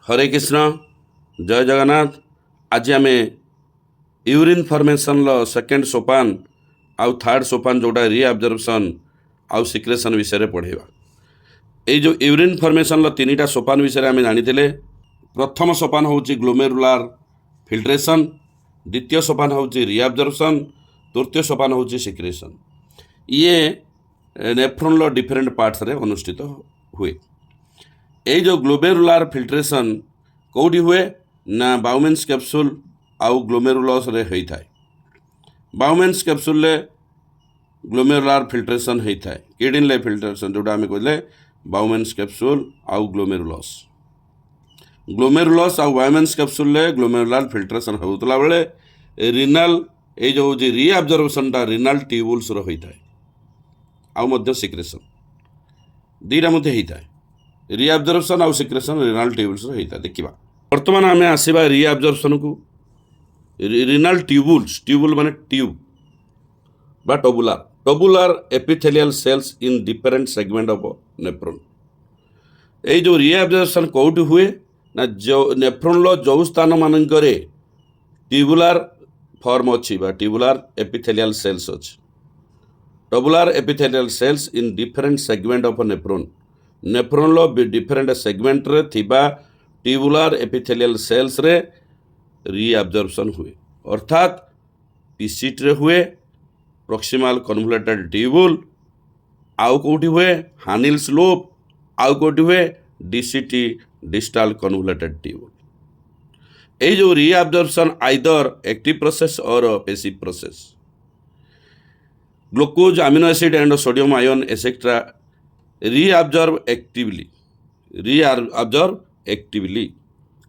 हरे कृष्ण जय जगन्नाथ। आज आम यूरिन फॉर्मेशन सेकेंड सोपान आउ थर्ड सोपान जोटा रीअब्जर्वेशन आउ सिक्रेशन विषय पढ़ेगा। ये जो यूरिन फॉर्मेशन तीन सोपान विषय आम जानी प्रथम सोपान हूँ ग्लोमेरुलार फिल्ट्रेशन, द्वितीय सोपान हूँ रीअब्जर्वेशन, तृतीय सोपान हूँ सिक्रेशन। ये नेफ्रॉन डिफरेंट पार्ट्स रे अनुष्ठित हुए। ये जो ग्लोमेरुलार फिल्ट्रेशन कौटी हुए ना बाउमेन्स कैप्सूल आउ ग्लोमेरुलस रे होता है। बाउमेन्स कैप्सूल रे ग्लोमेरुलार फिल्ट्रेशन होता है। किडनी फिल्ट्रेशन जोटा आम कहले बाउमेन्स कैप्सूल आउ ग्लोमेरुलस आउ बाउमेन्स कैप्सूल रे ग्लोमेरुलार फिल्ट्रेशन होतला बेले रिनाल ये जो रीअब्जर्वेशन टा रिनाल ट्यूबुल्स रो होता है आउ मध्य सिक्रेशन दीटा मध्य होता है। रीअब्जर्वेशन आउ सिक्रेशन रिनाल ट्यूबुल्स रो होता है। देखिबा वर्तमान आम आसवा रीअब्जर्वेशन को। रिनाल ट्यूबुल माने ट्यूब बा tubular epithelial cells in different segment of nephron. ये जो रीअब्जर्वेशन कौटी हुए ना जो नेफ्रॉन जो स्थान मानक ट्यूबुलार फॉर्म अच्छी बा ट्यूबुलार एपिथेलियल सेल्स अच्छी। Tubular epithelial cells in different segment of nephron different segment रे थिबा ट्यूबुलार एपिथेलियल सेल्स रे रीअब्जर्वेशन हुए। अर्थात पीसीटी रे हुए प्रॉक्सिमल कन्वोल्यूटेड ट्यूबुल, आउ कोठी हुए हानिल्स लोब, आउ कोठी हुए डीसीटी डिस्टल कन्वोल्यूटेड ट्यूबुल। ये जो रीअब्जर्वेशन आइदर एक्टिव प्रोसेस और passive process. Glucose amino acid and sodium ion etcetera reabsorb actively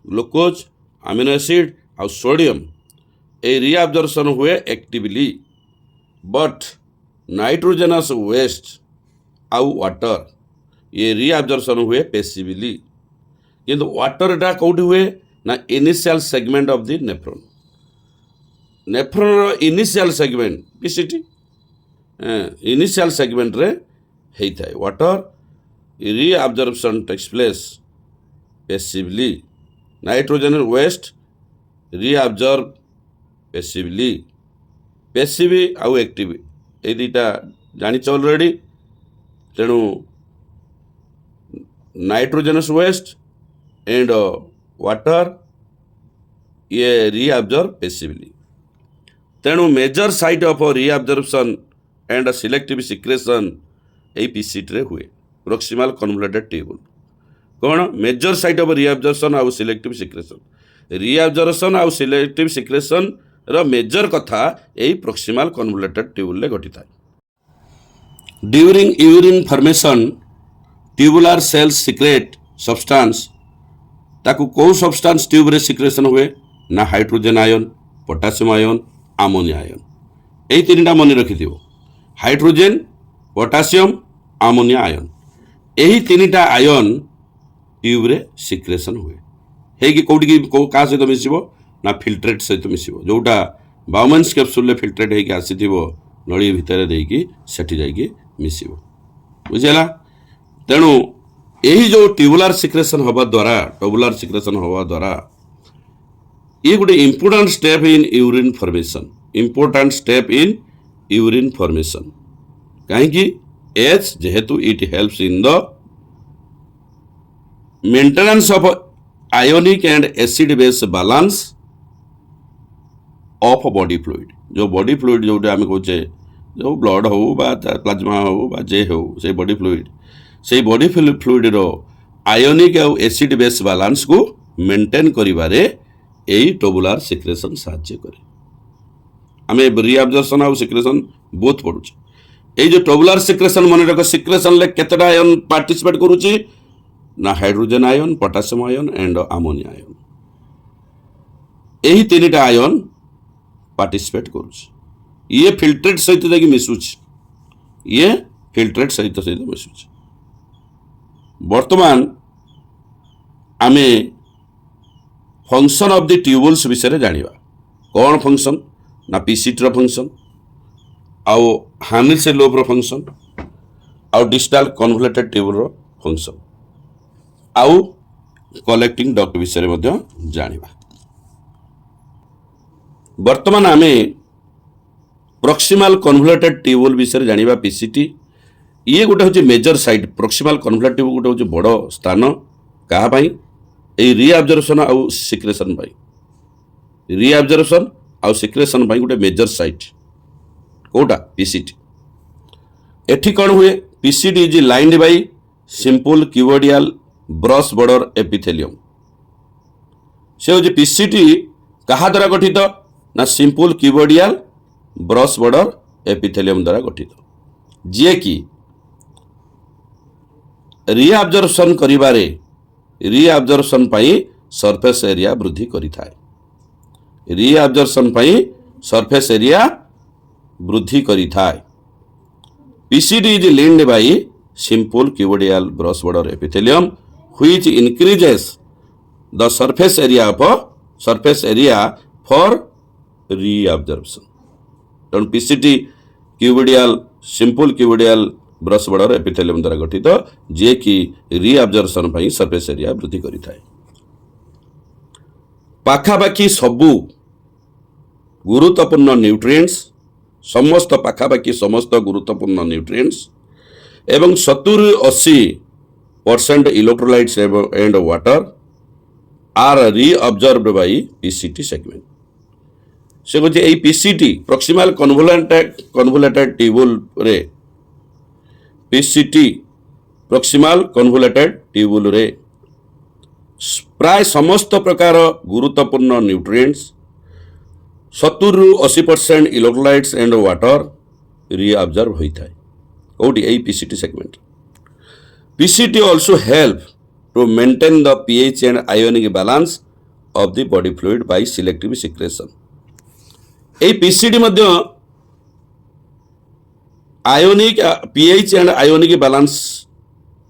glucose amino acid और सोडियम ए रीअब्जर्वेशन हुए एक्टिवली, बट नाइट्रोजनस वेस्ट आउ वाटर ये रीअब्जर्वेशन हुए पैसिवली। किंतु वाटर टा कौटी हुए ना initial segment of the nephron initial segment PCT initial segment रे होता है। Water reabsorption takes place passively, nitrogen waste reabsorb passively. Passive आउ एक्टिव ये दुटा जानी ऑलरेडी। तेणु नाइट्रोजनस वेस्ट एंड वाटर ये रीअब्जर्व पैसिवली। तेणु major site of reabsorption and selective secretion ए पीसीटी रे हुए प्रॉक्सिमल कन्वोल्यूटेड ट्यूबुल। कौन मेजर साइट ऑफ रीअब्जर्वेशन आउ सिलेक्टिव सिक्रेशन। रीअब्जर्वेशन आउ सिलेक्टिव सिक्रेशन रो मेजर कथा यही प्रॉक्सिमल कन्वोल्यूटेड ट्यूबुल घटी था। During urine formation tubular cells secrete substance ताकू कौ सब्सटेंस ट्यूब रे सिक्रेशन हुए ना hydrogen ion, potassium ion, ammonia ion. यही तीन मन रखि हाइड्रोजन, पोटासियम, अमोनिया आयन। यही तीन आयन ट्यूब रे सिक्रेशन हुए है कौटी क्या सहित मिसिबो ना फिल्ट्रेट सहित मिसिबो जोटा बाउमेन्स कैप्सूल रे फिल्ट्रेट होगी आसीथिबो नली भितर देकी सेठी जाइकी मिसिबो। बुझेला। तेणु यही जो ट्यूबुलर सिक्रेशन हवा द्वारा टबुलर सिक्रेशन हवा द्वारा ये गोटे important step in urine formation. Important step in urine formation कहीं एच जेहेतु it helps in the maintenance of ionic and acid base balance of body fluid. जो बॉडी फ्लूइड जो आम कहे जो ब्लड हो प्लाज्मा हो जे हो से बॉडी फ्लूइड से बॉडी फ्लूइड रो आयोनिक और एसिड बेस बैलेंस को मेंटेन करिबारे यही टबुलर सिक्रेशन साहाय्य करे। आम रीअब्जर्वेशन और सिक्रेशन बोथ पढ़ुचे। ये जो टबुलर सिक्रेशन मन रख सिक्रेशन ले केतेटा आयन पार्टिसिपेट करूची ना hydrogen ion, potassium ion and ammonia ion. यही तीन आयन पार्टिसिपेट करूची। ये फिल्ट्रेट सहित जाकि मिसुची। ये फिल्ट्रेट सहित मिसुची। वर्तमान आमे फंक्शन ऑफ द ट्यूबुल्स विषय जानिबा। कौन फंक्शन ना पीसीटी रो फंक्शन आउ हानिल्स लोब रो फंक्शन आउ डिस्टल कन्वोल्यूटेड ट्यूबुल रो फंक्शन आउ कलेक्टिंग डक्ट विषय में जानिबा। वर्तमान आमे प्रॉक्सिमल कन्वोल्यूटेड ट्यूबुल विषय जानिबा पीसीटी। ये गोटे हूँ major site proximal convoluted tube गोटे हूँ बड़ स्थान क्या रीअब्जर्वेशन आउ सिक्रेशन रीअब्जर्वेशन आउ सिक्रेशन गोटे मेजर साइट कोटा पीसीटी। एठी कौन हुए PCT is lined by simple cuboidal brush border epithelium. से हूँ पीसीटी कहा द्वारा गठित ना simple cuboidal brush border epithelium द्वारा गठित जी कि रीअब्जर्वेशन करिबारे रीअब्जर्वेशन पाई सरफेस एरिया वृद्धि करिथाए। रीअब्जर्वेशन पाई सरफेस एरिया वृद्धि करिथाए। PCD is linked by simple cuboidal brush border epithelium which increases the surface area for reabsorption. तेणु PCT cuboidal simple cuboidal brush border epithelium द्वारा गठित जे कि रीअब्जर्वेशन पाई सरफेस एरिया वृद्धि करिथाए। पाखापाखी सबु गुरुत्वपूर्ण न्यूट्रिएंट्स समस्त पाखापाखी समस्त गुरुत्वपूर्ण न्यूट्रिएंट्स एवं 70-80% electrolytes and water are reabsorbed by PCT segment. से कहते हैं पीसीटी प्रॉक्सिमल कन्वोल्यूटेड ट्यूबुल रे पीसीटी प्रॉक्सिमल कन्वोल्यूटेड ट्यूबुल रे प्राय समस्त प्रकार गुरुत्वपूर्ण nutrients 70-80% electrolytes and water reabsorb होता है कौटी यही PCT segment. PCT also help to maintain the pH and ionic balance of the body fluid by selective secretion. यही पीसीटी मध्य ionic pH and ionic balance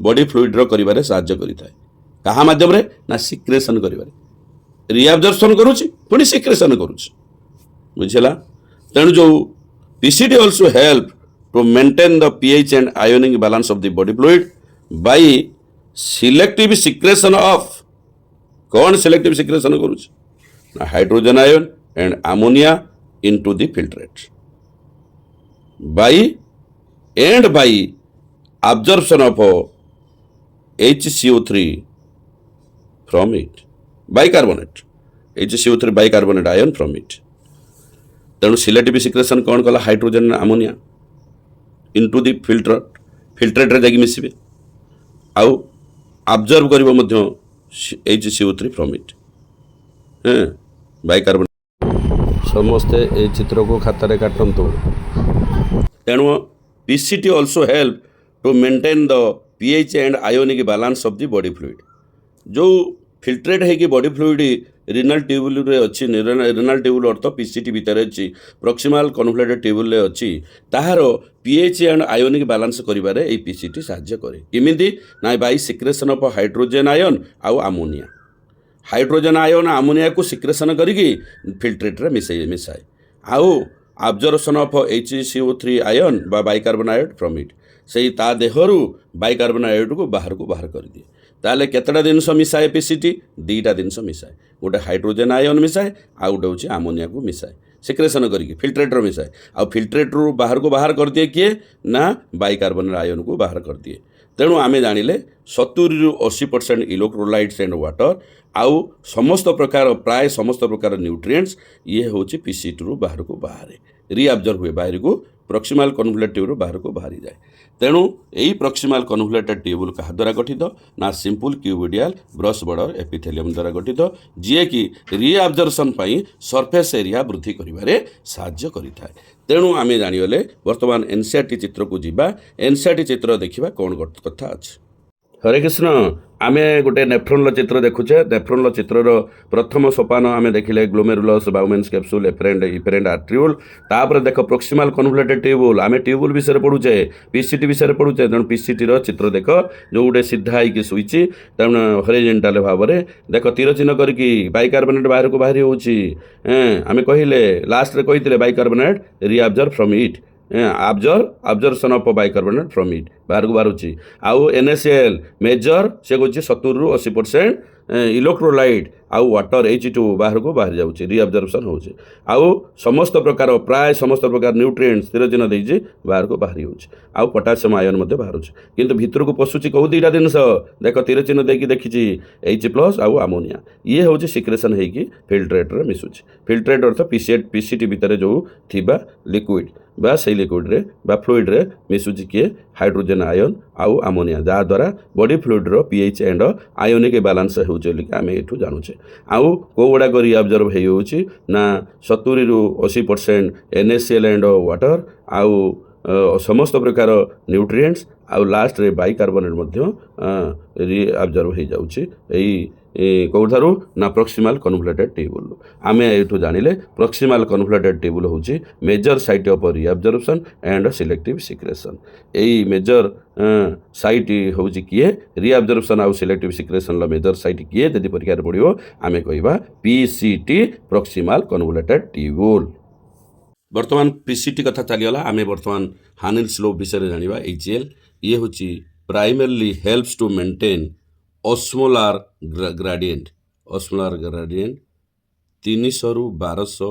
body fluid रो करिबारे साहाय्य करिथाए। कहा माध्यम रे ना सिक्रेशन करिबारे रीअब्जर्वेशन करूची पुणी सिक्रेशन करूची बुझला। तेणु जो PCT also help to maintain the pH and ionic balance of the body fluid by selective secretion of कौन सिलेक्टिव सिक्रेशन करूची ना hydrogen ion and ammonia into the filtrate by absorption of HCO3 from it bicarbonate HCO3 bicarbonate ion from it। तेणु selective secretion कौन कला hydrogen ammonia into the filtrate रे जाकि मिसिबे आउ अब्जर्व करिवो मध्य HCO3 फ्रॉम इट बाइकार्बोनेट। समस्ते ए चित्र को खातारे काटंतु। तेणु PCT also help to maintain the pH and ionic balance of the body fluid. जो फिल्ट्रेट है कि बॉडी फ्लूइड रिनल ट्यूबुल रे अच्छी रिनल ट्यूबुल अर्थ पीसीटी भितर अच्छी प्रॉक्सिमल कन्वोल्यूटेड ट्यूबुल रे अच्छी ताहार पीएच एंड आयोनिक बैलेंस करिबारे ए पीसीटी साहाय्य करे। किमिति ना by secretion of hydrogen ion आउ अमोनिया। हाइड्रोजन आयन अमोनिया को सिक्रेशन करिकी फिल्ट्रेट रे मिसाए आउ absorption of HCO3 आयन बा बाइकार्बोनेट फ्रॉम इट से ता देहरु बाइकार्बोनेट को बाहर कर दिए। ताले केतटा जिनस मिसाए पीसीटी दीटा जिनस मिसाए गोटे हाइड्रोजन आयन मिसाए आ गोटे हूँ अमोनिया को मिसाए सिक्रेशन करके फिल्ट्रेट रो मिसाए आ फिल्ट्रेट रू बाहर कर दिए किए ना बाइकार्बोनेट आयन को बाहर कर दिए। तेणु आमे जानिले 70-80% इलेक्ट्रोलाइट्स एंड वाटर आउ समस्त प्रकार प्राय समस्त प्रकार न्यूट्रिएंट्स ये हूँ पीसीटी रू बाहर को बाहर रीअब्जर्व हुए बाहर को प्रॉक्सिमल कन्वोल्यूटेड ट्यूब बाहर को बाहरी जाए। तेणु यही प्रॉक्सिमल कन्वोल्यूटेड ट्यूबुल क्या द्वारा गठित ना simple cuboidal brush border epithelium द्वारा गठित जी कि रीअब्जर्वेशन पाई सरफेस एरिया वृद्धि करिबारे साहाय्य करिथाए। तेणु आमे जानिगले वर्तमान एनसीईआरटी चित्र को जीवा एनसीईआरटी चित्र देखिबा कौन कथा अछि। हरे कृष्ण आमे गोटे नेफ्रॉन चित्र देखुचे। नेफ्रॉन चित्र प्रथम सोपान आमे देखिले ग्लोमेरुलस बाउमेन्स कैप्सूल इफेरेंट आर्ट्रियोल तापर देख प्रॉक्सिमल कन्वोल्यूटेड ट्यूबुल आमे ट्यूबुल विषय पढ़ुचे पीसीटी विषय पढ़ुचे। तेणु पीसीटी चित्र देख जो गोटे सीधा होगी शुई तेणु हॉरिजॉन्टल भाव में देख तीर चिन्ह करके बाइकार्बोनेट बाहर को बाहरी होची आमे कहिले लास्ट रे कहिथिले bicarbonate reabsorb from it absorption of bicarbonate from it बाहर को बाहर आउ NaCl मेजर से कौन 70-80% इलेक्ट्रोलाइट आउ वाटर H2 बाहर को बाहर जाऊँगी रिअब्जर्वेशन होଉଛି आउ समस्त प्रकार प्राय समस्त प्रकार न्यूट्रिएंट्स स्थिर चिन्ह देइछि बाहर को बाहरी होଉଛି आउ पोटासियम आयन मध्ये बाहरुछि किंतु भितर को पशुछि कोउ दीटा जिनस देख तीर चिन्ह देकी देखिछि H+ आउ अमोनिया ये होଉଛି सिक्रेशन हेकी फिल्ट्रेट रे मिसुछि फिल्ट्रेट अर्थ पीसीटी भितर जो थिबा लिक्विड बा से लिक्विड रे बा फ्लूइड रे मिसुछि किए हाइड्रोजन आयन आउ अमोनिया जहाँ द्वारा बॉडी फ्लूइड रो पीएच एंड आयोनिक बैलेंस होउछि लिका आमे एठू जानुछे आउ को गुडा को रिअब्जर्व हे होउछि ना 70 रु 80% NaCl एंड वाटर आउ समस्त प्रकार न्यूट्रिएंट्स आउ लास्ट रे बाइकार्बोनेट मध्य रिअब्जर्व हे जाउछि एई कौठारू ना प्रॉक्सिमल कन्वोल्यूटेड ट्यूबुल आमे एठू जानिले प्रॉक्सिमल कन्वोल्यूटेड ट्यूबुल होउछि major site of reabsorption and selective secretion एई मेजर साइट होउछि किए रिअब्जर्वेशन आउ सिलेक्टिव सिक्रेशन ला मेजर साइट किए जदि परीक्षा रे पडियो आमे कहबा पीसीटी प्रॉक्सिमल कन्वोल्यूटेड ट्यूबुल वर्तमान पीसीटी कथा चलीगला आमे वर्तमान हानिल स्लोप विषय जानिबा HCl ये होउछि primarily helps to maintain osmolar gradient 300 ରୁ 1200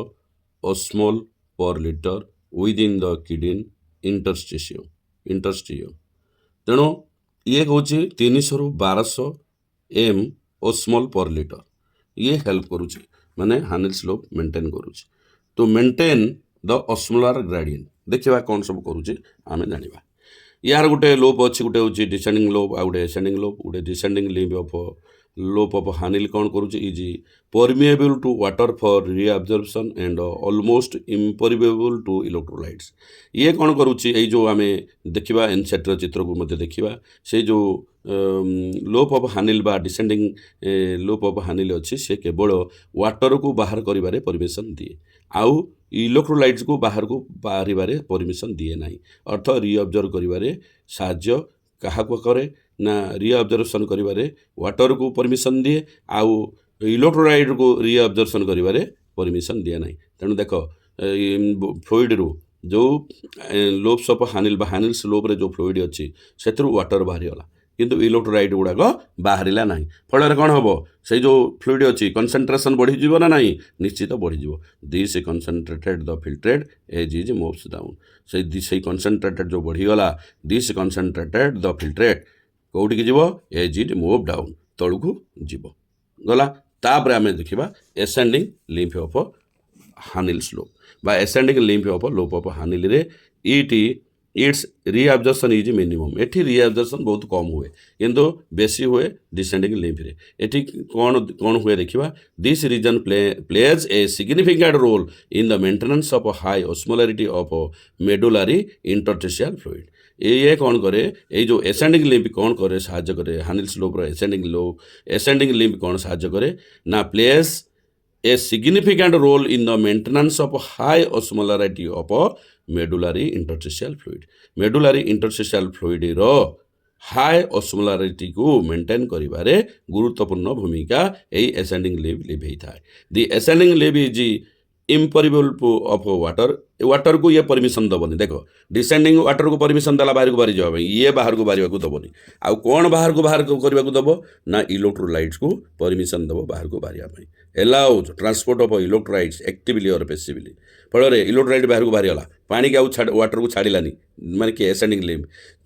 osmol per liter within the kidney interstitium तेणु ये हूँ 300 ରୁ 1200 m osmol per liter ये हेल्प करुचे माने हानिल स्लोप मेंटेन करुचे तो मेंटेन द osmolar gradient देखिबा कौन सब करुचे आमे जानिबा यार गोटे लोप अच्छी गोटे हूँ डिसेंडिंग लोप आ गोटे एसेंडिंग लोप गोटे descending limb of loop of Henle कौन करुचे is permeable to water for reabsorption and almost impermeable to electrolytes ये कौन करुचे ये जो आमे देखिबा एनसेट चित्र को मध्य देखिबा से जो लोप ऑफ हानिल बा डिसेंडिंग लोप ऑफ हानिल अच्छी से केवल वाटर को बाहर करिबारे परमिशन दिए आउ इलेक्ट्रोलाइट्स को बाहर को बाहर परमिशन दिए ना अर्थ रिअब्जर्व करिबारे साहाय्य क्या करे ना रिअब्जर्वेशन करिबारे वाटर को परमिशन दिए आउ इलेक्ट्रोलाइट को रिअब्जर्वेशन करिबारे परमिशन दिए ना तेणु देख फ्लूइड रू जो लोप्स ऑफ हानिल बा हानिल स्लोप रे जो फ्लूइड अच्छी से वाटर बाहरी गला किंतु इलेक्ट्रोलाइट गुड़ाक बाहरिला ना फल कौन हम से जो फ्लूइड अच्छी कनसेंट्रेशन बढ़ीज ना ना निश्चित बढ़ीज this concentrated the filtrate as is moves down से कनसेंट्रेटेड जो बढ़ीगला दिस कनसेंट्रेटेड द फिल्ट्रेट कौटिक जीव एज इट मूव डाउन तलू जीव गला तापर आम देखा एसेंडिंग लिम्फ ऑफ हानिल स्लोप बा ascending limb of loop of Henle रे इट्स रिअब्जर्वेशन इज मिनिमम एठी रिअब्जर्वेशन बहुत कम हुए किंतु बेसी हुए डिसेंडिंग लिम्फ रे एठी कौन कौन हुए देखिबा this region plays a significant role in the maintenance of high osmolarity of medullary interstitial fluid ये कौन करे ये जो एसेंडिंग लिम्फ कौन करे साहाय्य करे हानिल स्लोप रो एसेंडिंग लिम्फ कौन साहाय्य करे ना plays a significant role in the maintenance of high osmolarity of medullary interstitial fluid रो हाई ऑस्मोलारिटी को मेंटेन करिबारे गुरुत्वपूर्ण भूमिका एई एसेंडिंग लिम्फ लिभाई थाए the ascending limb is impermeable of water को ये परमिशन दबनी देख डिसेंडिंग वाटर को परमिशन देला बाहर को बाहरी जावा ये बाहर को बाहर को दबनी आउ कौन बाहर को करने को दब ना इलेक्ट्रोलाइट्स को परमिशन दब बाहर को बाहर एलाउज ट्रांसपोर्ट ऑफ इलेक्ट्रोलाइट्स एक्टिवली और पैसिवली फल इलेक्ट्रोलाइट बाहर को बाहरी गला पानी के वाटर को छाड़ानी माने कि एसेंडिंग लिम्फ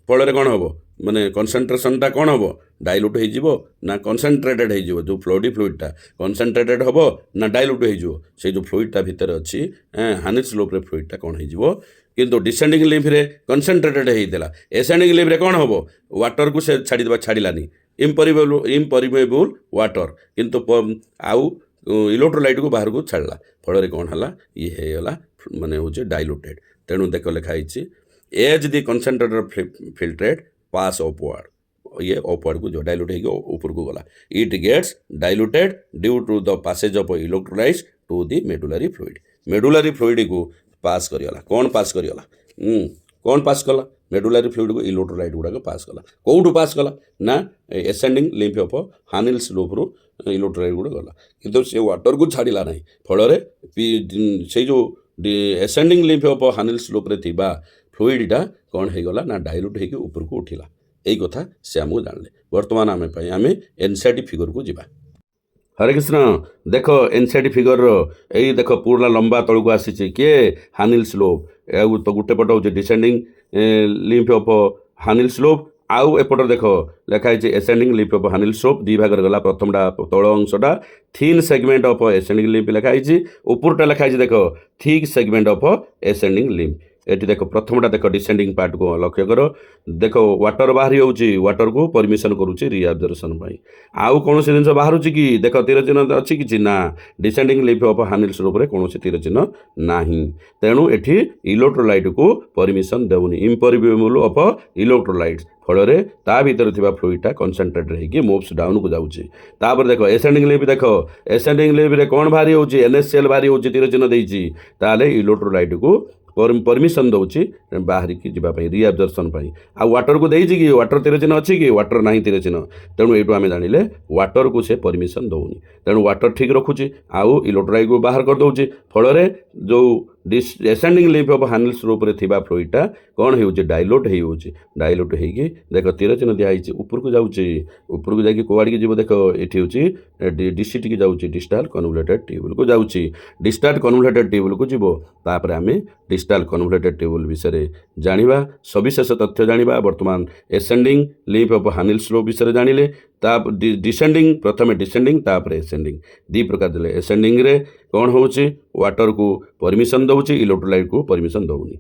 फल कौन हम माने कनसेंट्रेशनटा कौन हम डाइल्यूट हो ना कनसेंट्रेटेड हो जो फ्लूइडटा कनसेंट्रेटेड हम ना डाइल्यूट हो से जो फ्लूइडटा भितर अच्छी हानिल स्लोप रे फ्लूइडटा कौन हो किंतु डिसेंडिंग लिम्फ रे कनसेंट्रेटेड होता एसेंडिंग लिम्फ रे कौन हम वाटर को से छाड़ानी इम्परिमेबल वाटर किंतु आउ इलेक्ट्रोलाइट को बाहर को छाड़ला फल कौन है ये होगा माने हूँ डाइल्यूटेड तेणु देख लिखाई as the concentrated filtrate pass upward ये अपवर्ड को जो डाइल्यूट हो ऊपर को गला it gets diluted due to the passage of electrolytes to the medullary fluid को पास करगला कौन पास करगला कौन पास कला मेडुलारी फ्लूइड को इलेक्ट्रोलाइट गुड़ाक पास कला कौटू पास कला ना एसेंडिंग लिम्फ ऑफ हानिल स्लोप रू इलेक्ट्रोलाइट गुड़ा गला किंतु से वाटर को छाड़ला ना फल से जो एसेंडिंग लिम्फ ऑफ हानिल स्लोप रे थिबा फ्लूइडटा कौन हो गला ना डाइल्यूट होकर ऊपर को उठिला यही कथा से आमको जानले वर्तमान आम एनसीईआरटी फिगर को जीवा। हरे कृष्ण देख एनसीआरटी फिगर यही देख पूरा लंबा तौक आसी किए हानिल स्लोप तो गोटे पट हूँ डिसेंडिंग लिम्फ ऑफ हानिल स्लोप आउ एपटर देख लिखाई एसेंडिंग लिम्फ ऑफ हानिल स्लोप दी भाग गला प्रथमटा तल अंशटा thin segment of ascending limb लिखाई उपरटा लिखाई देख thick segment of ascending limb एटी देख प्रथमटा देख डिसेंडिंग पार्ट को लक्ष्य कर देख वाटर बाहरी होची वाटर को परमिशन करुच्ची रिअब्जर्वेशन आउ कौन जिन बाहर कि देख तीर चिन्ह अच्छी कि ना डिसेंडिंग लिम्फ ऑफ हानिल स्लोप कौन तीर चिन्ह ना तेणु एठी इलेक्ट्रोलाइट को परमिशन देउनी इम्परमिएबल ऑफ इलेक्ट्रोलाइट फल ता भीतर थिबा फ्लूइडटा कंसंट्रेट रही मूव्स डाउन को जाउची तापर देख एसेंडिंग लिम्फ देख एसेंडिंग लिम्फ रे कौन बाहरी होची एनएससीएल बाहरी होची तीर चिन्ह देइची ताले इलेक्ट्रोलाइट को परमिशन दौर बाहर की जावाई रिअब्जर्वेशन आ वाटर को देती कि वाटर तीर चिन्ह अच्छी कि वाटर ना तीर चिन्ह तेणु ये आम जानिले वाटर को से परमिशन दौनी तेणु वाटर ठीक रखुच्छी आउ इलेक्ट्रोलाइट को बाहर कर दौर फल जो एसेंडिंग लिम्फ ऑफ हानिल स्लोप रे थिबा फ्लूइडटा कौन हो डाइल्यूट डाइल्यूट होगी देख तीर चिन्ह दिखाई ऊपर को जाऊँगी ऊपर को जाकि कौड़ी जीव देख ये हूँ डीसीटी की जाऊँगी डिस्टाल कन्वोल्यूटेड ट्यूबुल को जाऊँगी डिस्टाल कन्वोल्यूटेड ट्यूबुल को जीव तापर आम डिस्टाल कन्वोल्यूटेड ट्यूबुल विषय जानिबा सविशेष तथ्य जानिबा वर्तमान एसेंडिंग लिम्फ ऑफ हानिल स्लोप विषय जानिले डिसेंडिंग प्रथम डिसेंडिंग तापर एसेंडिंग दी प्रकार देले एसेंडिंग रे कौन होची वाटर को परमिशन दौची इलेक्ट्रोलाइट को परमिशन दौनी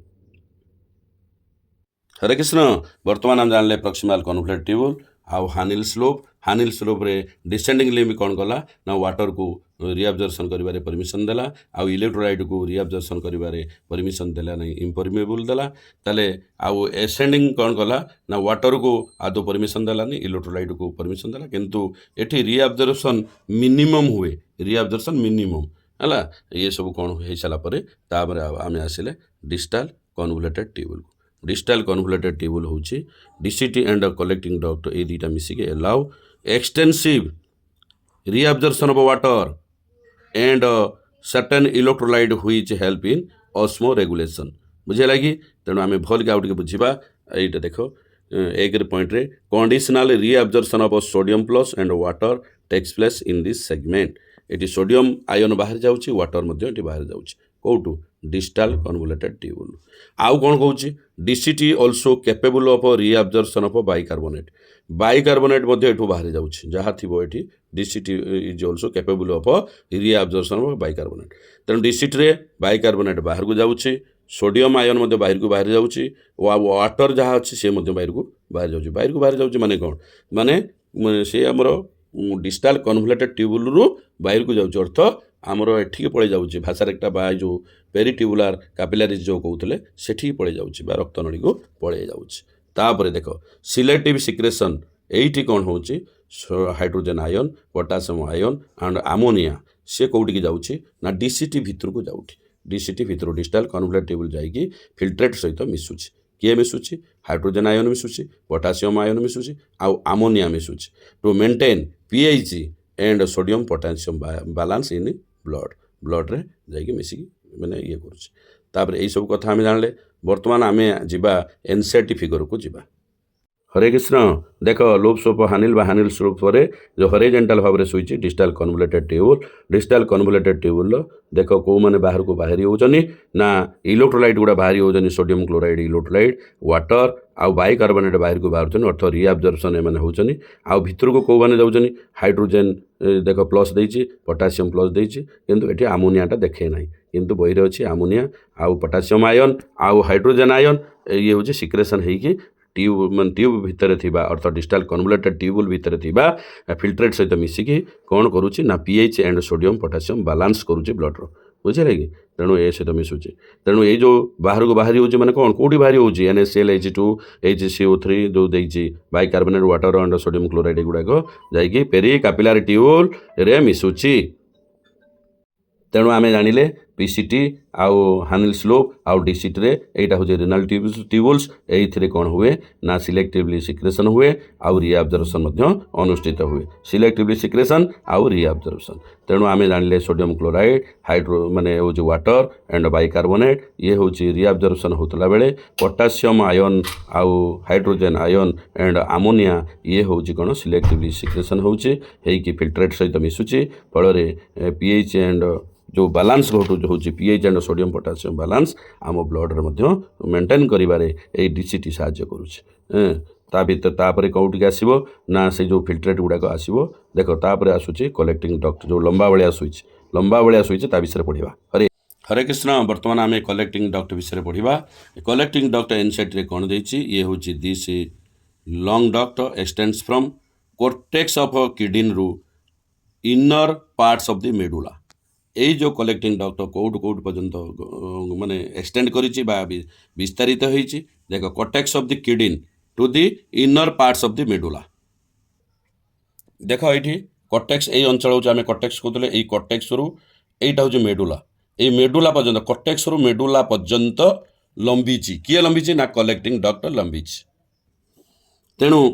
हरे कृष्ण वर्तमान हम जानले प्रॉक्सिमल कन्वोल्यूटेड ट्यूबुल आउ हानिल स्लोप रे डिसेंडिंग लिम्फ कौन कला ना वाटर को रिअब्जर्वेशन करिबारे परमिशन देला आउ इलेक्ट्रोलाइट को रिअब्जर्वेशन करिबारे परमिशन देला नहीं इम्परमिएबल देला ताले आउ एसेंडिंग कौन कला ना वाटर को आदो परमिशन देलानी इलेक्ट्रोलाइट को परमिशन देला किंतु एठी रिअब्जर्वेशन मिनिमम हुए रिअब्जर्वेशन मिनिमम है ये सब कौन हो सारा पर तापर आम आसिले distal convoluted tubule distal convoluted tubule हूँ डीसीटी एंड कलेक्टिंग डक्ट ये दुईटा मिसिके allow extensive reabsorption of water and certain electrolyte which help in osmoregulation बुझेगा कि तेणु आम भल आउ टे बुझा ये देख एक पॉइंट रे conditional reabsorption of sodium plus and water takes place in this segment ये सोडियम आयन बाहर जाऊँगी वाटर मध्य बाहर जाऊँगी कौटू डिस्टाल कन्वोल्यूटेड ट्यूबुल आउ कौन कहूँ DCT also capable of reabsorption of bicarbonate मध्य एठू बाहर जाऊँगी जहाँ थी ये DCT is also capable of reabsorption of bicarbonate तेणु डीसीटी रे बाइकार्बोनेट बाहर को जाऊँगी सोडियम आयन मध्य बाहर जाऊँगी वाटर जहाँ अच्छी से बाहर को बाहर जाऊँगी माने कौन माने से आमर डिस्टाल कन्वोल्यूटेड ट्यूबुल रु बाहर को जाऊँगी अर्थ आमर एठिक पड़े जाऊँगी भाषा एक जो पेरिट्यूबुलार कैपिलारीज जो कहते सेठी पड़े जाऊँगी रक्त नड़ी को पड़े जाऊँगी तापर देख सिलेक्टिव सिक्रेशन यही कौन हो hydrogen ion potassium ion and ammonia से कौटी जाऊँगी ना डीसीटी भितर को जाऊँगी डीसीटी भितर डिस्टाल कन्वोल्यूटेड ट्यूबुल जाइए फिल्ट्रेट सहित मिसुची किए मिसुची हाइड्रोजन आयन मिसुची पोटासियम आयन मिसुची आउ आमोनिया मिसुची to maintain pH and sodium potassium balance in blood रे जाइए मिसिकी मैंने ये कर सब कथा आम जानले वर्तमान आम जा एनसीआरटी फिगर को जीवा हरे कृष्ण देख लूप्स ऑफ हानिल हानिल स्लोप पर जो हॉरिजॉन्टल भाव में शुई डिस्टाल कन्वोल्यूटेड ट्यूबुल देख कौ मैंने बाहर को बाहरी होचनी ना इलेक्ट्रोलाइट गुड़ा बाहरी होचनी सोडियम क्लोराइड इलेक्ट्रोलाइट वाटर आउ बाइकार्बोनेट बाहर को बाहर अर्थ रिअब्जर्वेशन एम होचनी आउ भितर को कौ मैंने जाऊँ हाइड्रोजेन देख प्लस देती पोटासियम प्लस देती किंतु ये आमोनियाटा देखे ना किंतु बही अच्छी आमोनिया आउ पोटासियम आयन आउ हाइड्रोजेन आयन ये हूँ सिक्रेशन होगी ट्यूब भितर थिबा अर्थ डिस्टाल कन्वोल्यूटेड ट्यूबुल भितर थिबा फिल्ट्रेट सहित मिसिकी कौन करुच्ची ना pH and sodium potassium balance करुच्ची ब्लड रो बुझे कि तेणु ए सहित मिसुची तेणु ये जो बाहर को बाहरी होची माने कौन कोठी बाहरी होची NaCl H2 HCO3 जो देइची bicarbonate water and sodium chloride गुड़ाक जाइए पेरी कैपिलारी ट्यूबुल रे मिसुची तेणु आम जानिले पीसीटी आउ हानिल्स लूप आउ डीसीटी रे एटा हो रिनल ट्यूबुल्स एइथिरे कोन हुए ना सिलेक्टिवली सिक्रेशन हुए आउ रीअब्जर्प्शन मध्य अनुष्ठित हुए सिलेक्टिवली सिक्रेशन आउ रीअब्जर्प्शन तेणु आमे जानिले सोडियम क्लोराइड हाइड्रो माने हो वाटर एंड बाइकार्बोनेट ये हूँ रीअब्जर्प्शन होतला बेले पोटासियम आयन आउ हाइड्रोजन आयन एंड आमोनिया ये हूँ कौन सिलेक्टिवली सिक्रेशन होची फिल्ट्रेट सहित मिसुची फल पीएच एंड जो बालांस घटू जो हूँ pH and sodium potassium balance आम ब्लड मेंटेन करिबारे ए डीसीटी साहाय्य करुचे ता भीतर तापर कौटिक आसो ना से जो फिल्ट्रेट गुड़ाक आसो देख तापर आसूँ कलेक्टिंग डक्ट जो लंबा भाया सुईच ता विषय पढ़ा हरे हरे कृष्ण बर्तमान आम कलेक्टिंग डक्ट विषय पढ़ा कलेक्टिंग डक्ट एनसेट रे कौन देछि ये हूँ this long duct extends from cortex of kidney रु inner parts of the medulla यही जो कलेक्टिंग डक्ट कौट पर्यंत माने एक्सटेंड करिछि बा विस्तारित होइछि देख cortex of the kidney to the inner parts of the medulla देख ये कोर्टेक्स यही अंचल हूँ आम कोर्टेक्स कहते यही कोर्टेक्स रु एटा हूँ मेडुला ये मेडुला पर्यंत कोर्टेक्स रु मेडुला पर्यंत लंबीची किए लंबीची ना कलेक्टिंग डक्ट लंबीची तेणु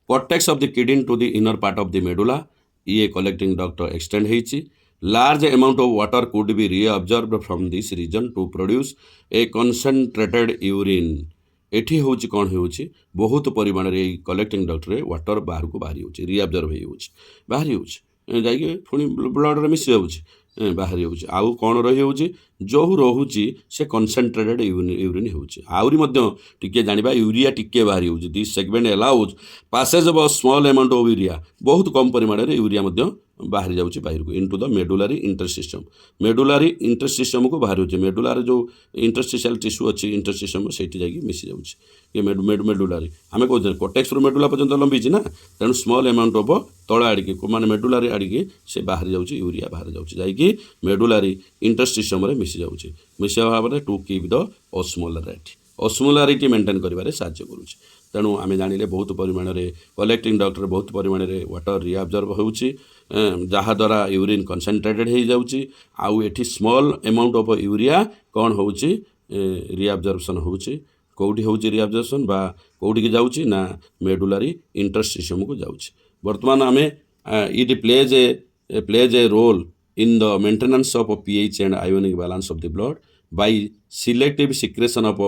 cortex of the kidney to the inner part of the medulla ये कलेक्टिंग डक्ट एक्सटेंड होइछि large amount of water could be reabsorbed from this region to produce a concentrated urine एठी होची कौन होची बहुत परिमाण रे कलेक्टिंग डक्ट रे वाटर बाहर को बाहरी होची रिअब्जर्व होची बाहरी होची जाइए पुणी ब्लड रे मिस जाउची बाहरी होची आउ कौन रही होची जो रहुची से कनसेंट्रेटेड यूरिन होची आउरी मध्य टिके जानिबा यूरिया टिके बाहरी होची this segment allows passes of small amount of urea बहुत कम परिमाण रे यूरिया मध्य बाहरी जाउची बाहर को इनटू द मेडुलारी इंटरसिस्टम को बाहर होची मेडुलार जो इंटरस्टिशियल टिश्यू अच्छी इंटरसिस्टम सेठी जाइए मिसी जाउची ये मेडुलारी आम कहते कोर्टेक्स रु मेडुला पर्यंत लंबीची ना तेणु स्मॉल अमाउंट ऑफ तल आड़िकी माने मेडुलारी आड़िकी से बाहरी जाउची यूरिया बाहर जाउची जाइए मेडुलारी इंटरसिस्टम रे मिसी जाउची मिसिया भाव में to keep the osmolarity maintain करिबारे साहाय्य करूची तेणु आम जानिले बहुत परिमाण रे कलेक्टिंग डक्ट बहुत परिमाण रे वाटर रिअब्जर्व होउची जहाँद्वारा यूरिन कनसेंट्रेटेड हो जाउची आउ एठी स्मॉल अमाउंट ऑफ यूरिया कौन होउची रिअब्जर्प्शन होउची कौटी होउची रिअब्जर्प्शन बा कौटी के जाउची ना मेडुलारी इंटरस्टिशियम को जाउची वर्तमान आम it plays a role in the maintenance of pH and ionic balance of the blood by selective secretion of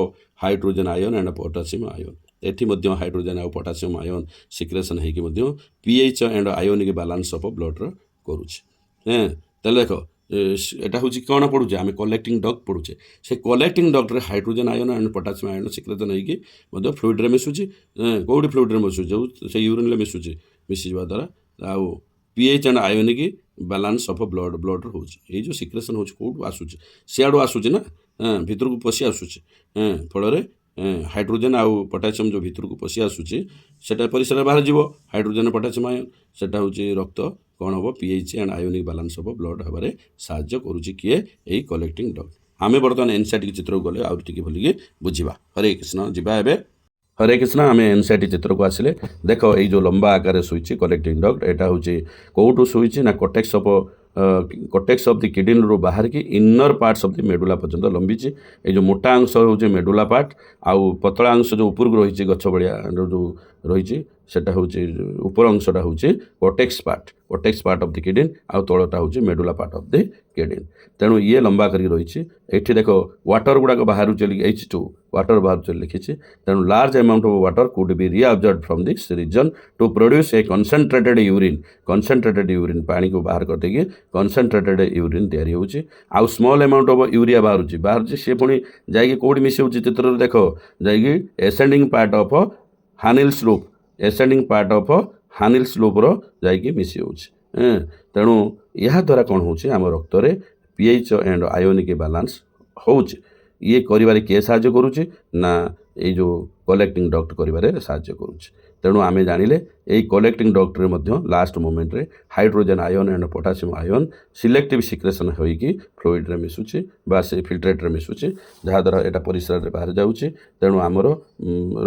hydrogen ion and potassium ion एठी मध्य हाइड्रोजन और पोटासियम आयन सिक्रेशन होइके मध्य pH and ionic balance of blood करुचे तेल देख एटा हूँ कौन पढ़ुचे आम कलेक्टिंग डक्ट पढ़ुचे से कलेक्टिंग डक्ट रे hydrogen ion and potassium ion secretion होइके फ्लूइड रे मिसुची कौटी फ्लूइड रे मिसुची जो से यूरिन रे मिसुची मिसिवा द्वारा आउ pH and ionic balance of blood होची ये जो सिक्रेशन होची कौटू आसुची सियाड़ू आसुची ना भितर को पशि आसुची फल हाइड्रोजन आउ पोटासियम जो भितर को पशि आसुची सेटा परिसर बाहर जीव हाइड्रोजन पोटासियम आयन सेटा होची रक्त कौन हम pH and ionic balance of blood हबारे साहाय्य करुची किए यही कलेक्टिंग डक्ट आम बर्तमान एनसीईआरटी चित्र को गले आउर टिके भलिके बुझिबा हरे कृष्ण जिबा एबे हरे कृष्ण आम एनसीईआरटी चित्र को आसिले देख ये जो लंबा आकार सुईची कलेक्टिंग डक्ट एटा होची कोउटू सुईची ना कोर्टेक्स ऑफ द किडनी रो बाहर की inner parts of the medulla पर्यंत लंबीची ये जो मोटा अंश होचे मेडुला पार्ट आउ पतला अंश जो ऊपर को रही गछ भाया जो रही सेटा होचे ऊपर अंशटा होचे cortex part of the kidney आउ तलटा होचे medulla part of the kidney तेणु ये लंबा करी रही एठी देख वाटर गुड़ाक बाहर चली H2 वाटर बाहर चली लिखी तेणु large amount of water could be reabsorbed from this region to produce a concentrated urine पानी को बाहर करते कंसंट्रेटेड यूरिन तैयारी होची आउ स्मॉल अमाउंट ऑफ यूरिया बाहर सी पुणी जाइए कौटी मिसी होची चित्र देख जाइए एसेंडिंग पार्ट ऑफ हानिल्स लूप रो जाइए मिसी होची तेणु यह द्वारा कौन होची आम रक्त रे पीएच एंड आयोनिक बैलेंस होची ये करिबारे किए साहाय्य करुचे ना ये जो कलेक्टिंग डक्ट करिबारे साहाय्य करुचे तेणु आमे जानिले यही कलेक्टिंग डक्ट रे मध्य लास्ट मोमेंट रे hydrogen ion and potassium ion selective secretion होइकी फ्लूइड रे मिसुची बा से फिल्ट्रेट रे मिसुची जहाँ द्वारा एटा परिसर रे बाहर जाउची तेणु आमर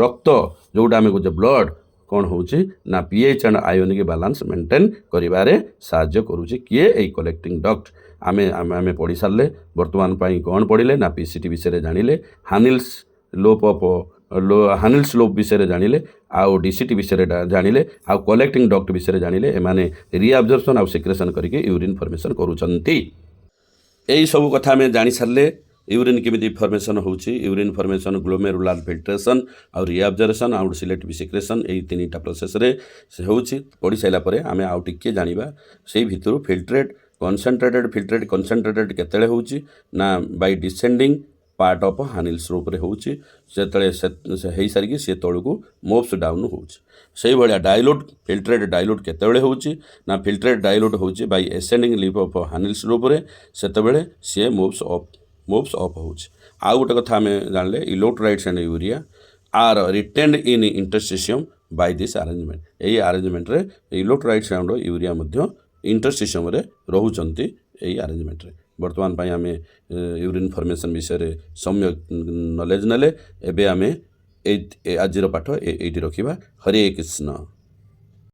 रक्त जोटा आमे को ब्लड कौन होची ना pH and ionic balance maintain करिबारे साहाय्य करूची किए ए कलेक्टिंग डक्ट आमे आमे आमे पढ़ी सारे वर्तमान पाई कौन पढ़िले ना पीसीटी विषय जानिले हानिल्स लोप ऑफ हानिल्स लोप विषय जानिले आउ डीसीटी विषय जानिले आउ कलेक्टिंग डक्ट विषय जानिले एमाने रीअब्जॉर्प्शन आउ सिक्रेशन करके यूरिन फॉर्मेशन करूचंती यही सब कथा आम जानी सारे यूरिन केमी फॉर्मेशन होची यूरिन फॉर्मेशन ग्लोमेरुलार फिल्ट्रेशन आउ रीअब्जॉर्प्शन आउ सिलेक्टिव सिक्रेशन यही तीनटा प्रोसेस रे से होची पढ़ी साइला परे आमे आउ टिके जानिबा सेही भितरु फिल्ट्रेट कंसंट्रेटेड केतेले होची ना बाय डिसेंडिंग पार्ट ऑफ हानिल्स रूप रे होची सेतळे हेई सारिकी से तळकू मोव्स डाउन होची सेही भलिया डाइल्यूट फिल्ट्रेट डाइल्यूट केतेले होची ना फिल्ट्रेट डाइल्यूट होची बाय एसेंडिंग लीफ ऑफ हानिल्स रूप रे सेतबेले से मोव्स ऑफ होची आ गोटे कथा आम जानले electrolytes and urea are retained in interstitium by this arrangement यही अरेंजमेंट रे इलेक्ट्रोलाइट्स एंड यूरिया मध्य इंटरस्टिशियम रे रहउचंती यही अरेंजमेंट रे वर्तमान पाई आमे यूरिन फॉर्मेशन विषय सम्यक नॉलेज नेले एबे आमे आजिर पाठ एटी रखिबा हरे कृष्ण।